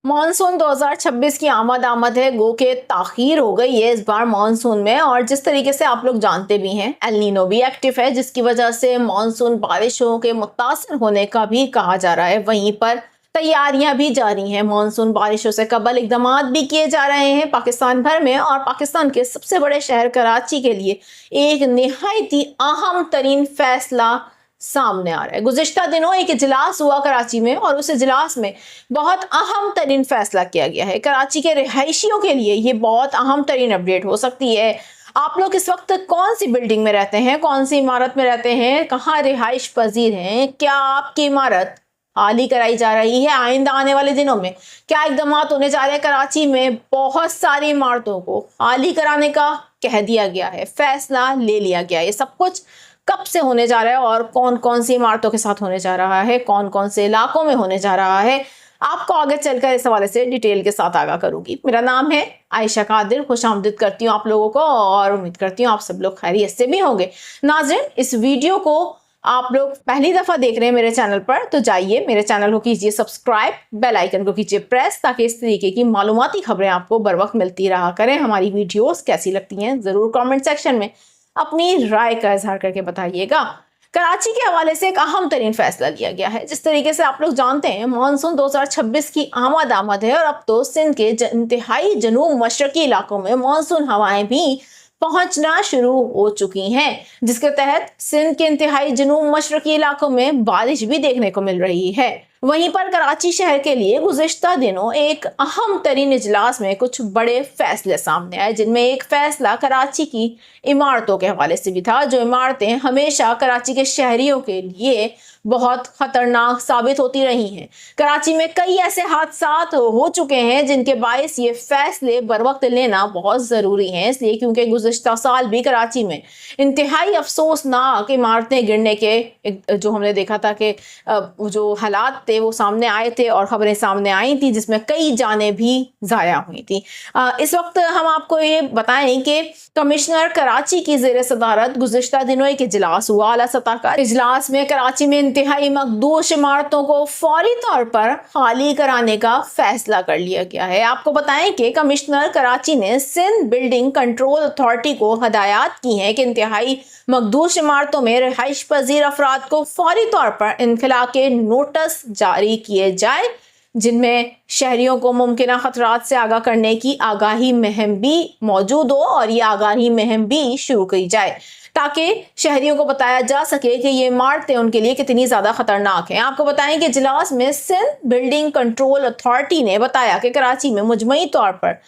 Monsoon 2026 की आमद है, गो के ताखीर हो गई है इस बार मॉनसून में। और जिस तरीके से आप लोग जानते भी हैं, एल नीनो भी एक्टिव है, जिसकी वजह से मॉनसून बारिशों के मुतासिर होने का भी कहा जा रहा है। वहीं पर तैयारियां भी जारी हैं, मॉनसून बारिशों से कबल इकदाम भी किए जा रहे हैं पाकिस्तान भर में। और पाकिस्तान के सबसे बड़े शहर कराची के लिए एक निहायत ही अहम तरीन फैसला सामने आ रहा है। गुज़िश्ता दिनों एक इजलास हुआ कराची में और उस इजलास में बहुत अहम तरीन फैसला किया गया है। कराची के रिहायशियों के लिए ये बहुत अहम तरीन अपडेट हो सकती है। आप लोग इस वक्त कौन सी बिल्डिंग में रहते हैं, कौन सी इमारत में रहते हैं, कहाँ रिहाइश पजीर हैं, क्या आपकी इमारत हाली कराई जा रही है, आइंदा आने वाले दिनों में क्या इकदाम होने जा रहे हैं। कराची में बहुत सारी इमारतों को हाली कराने का कह दिया गया है, फैसला ले लिया गया है। ये सब कुछ कब से होने जा रहा है और कौन कौन सी इमारतों के साथ होने जा रहा है, कौन कौन से इलाकों में होने जा रहा है, आपको आगे चलकर इस हवाले से डिटेल के साथ आगाह करूंगी। मेरा नाम है आयशा कादिर, खुशामदीद करती हूँ आप लोगों को और उम्मीद करती हूँ आप सब लोग खैरियत से भी होंगे। नाज़रीन, इस वीडियो को आप लोग पहली दफा देख रहे हैं मेरे चैनल पर, तो जाइए मेरे चैनल को कीजिए सब्सक्राइब, बेल आइकन को कीजिए प्रेस, ताकि इस तरीके की मालूमाती खबरें आपको बर वक्त मिलती रहा करें। हमारी वीडियोस कैसी लगती हैं जरूर कमेंट सेक्शन में अपनी राय का इजहार करके बताइएगा। कराची के हवाले से एक अहम तरीन फैसला लिया गया है। जिस तरीके से आप लोग जानते हैं, मॉनसून 2026 की आमद है और अब तो सिंध के इंतहाई जनूब मशरकी इलाकों में मॉनसून हवाएं भी पहुंचना शुरू हो चुकी हैं, जिसके तहत सिंध के इंतहाई जनूब मशरकी इलाकों में बारिश भी देखने को मिल रही है। वहीं पर कराची शहर के लिए गुज़िश्ता दिनों एक अहम तरीन इजलास में कुछ बड़े फैसले सामने आए, जिनमें एक फैसला कराची की इमारतों के हवाले से भी था। जो इमारतें हमेशा कराची के शहरियों के लिए बहुत खतरनाक साबित होती रही हैं। कराची में कई ऐसे हादसात हो चुके हैं जिनके बायस ये फैसले बर वक्त लेना बहुत ज़रूरी हैं, इसलिए क्योंकि गुज़िश्ता साल भी कराची में इंतहाई अफसोसनाक इमारतें गिरने के जो हमने देखा था कि जो हालात थे वो सामने आए थे और खबरें सामने आई थी, जिसमें कई जानें भी ज़ाया हुई थी। इस वक्त हम आपको ये बताएं कि कमिश्नर कराची की ज़ेर सदारत गुज़िश्ता दिनों एक इजलास हुआ, आला सतह का इजलास में कराची में इंतहाई मकदूश इमारतों को फौरी तौर पर खाली कराने का फैसला कर लिया गया है। आपको बताएं कि कमिश्नर कराची ने सिंध बिल्डिंग कंट्रोल अथॉरिटी को हदायत की है कि इंतहाई मकदूश इमारतों में रिहाइश पजीर अफराद को फौरी तौर पर इनखला के नोटिस जारी किए जाए, जिनमें शहरियों को मुमकिन खतरात से आगाह करने की आगाही मुहिम भी मौजूद हो और ये आगाही मुहिम भी शुरू की जाए, ताकि शहरियों को बताया जा सके कि ये इमारतें उनके लिए कितनी ज़्यादा खतरनाक हैं। आपको बताएं कि इजलास में सिंध बिल्डिंग कंट्रोल अथॉरिटी ने बताया कि कराची में मुजमई तौर पर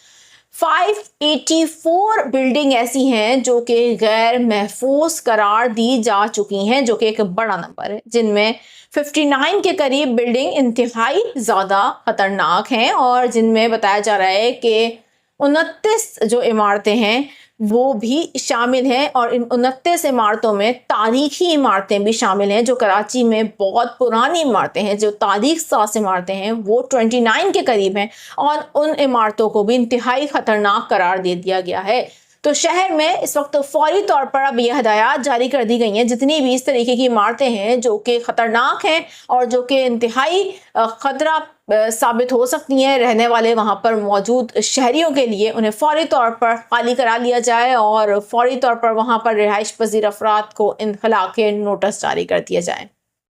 584 बिल्डिंग ऐसी हैं जो कि गैर महफूज करार दी जा चुकी हैं, जो कि एक बड़ा नंबर है, जिनमें 59 के करीब बिल्डिंग इंतहाई ज़्यादा खतरनाक हैं और जिनमें बताया जा रहा है कि 29 जो इमारतें हैं वो भी शामिल हैं। और इन 29 इमारतों में तारीखी इमारतें भी शामिल हैं, जो कराची में बहुत पुरानी इमारतें हैं, जो तारीख साज इमारतें हैं वो 29 के करीब हैं और उन इमारतों को भी इंतहाई ख़तरनाक करार दे दिया गया है। तो शहर में इस वक्त फौरी तौर पर अब यह हदायत जारी कर दी गई हैं, जितनी भी इस तरीके की इमारतें हैं जो कि ख़तरनाक हैं और जो कि इंतहाई ख़तरा साबित हो सकती हैं रहने वाले वहाँ पर मौजूद शहरियों के लिए, उन्हें फौरी तौर पर खाली करा लिया जाए और फौरी तौर पर वहाँ पर रिहाइश पजीर अफराद को इनखला के नोटिस जारी कर दिए जाए।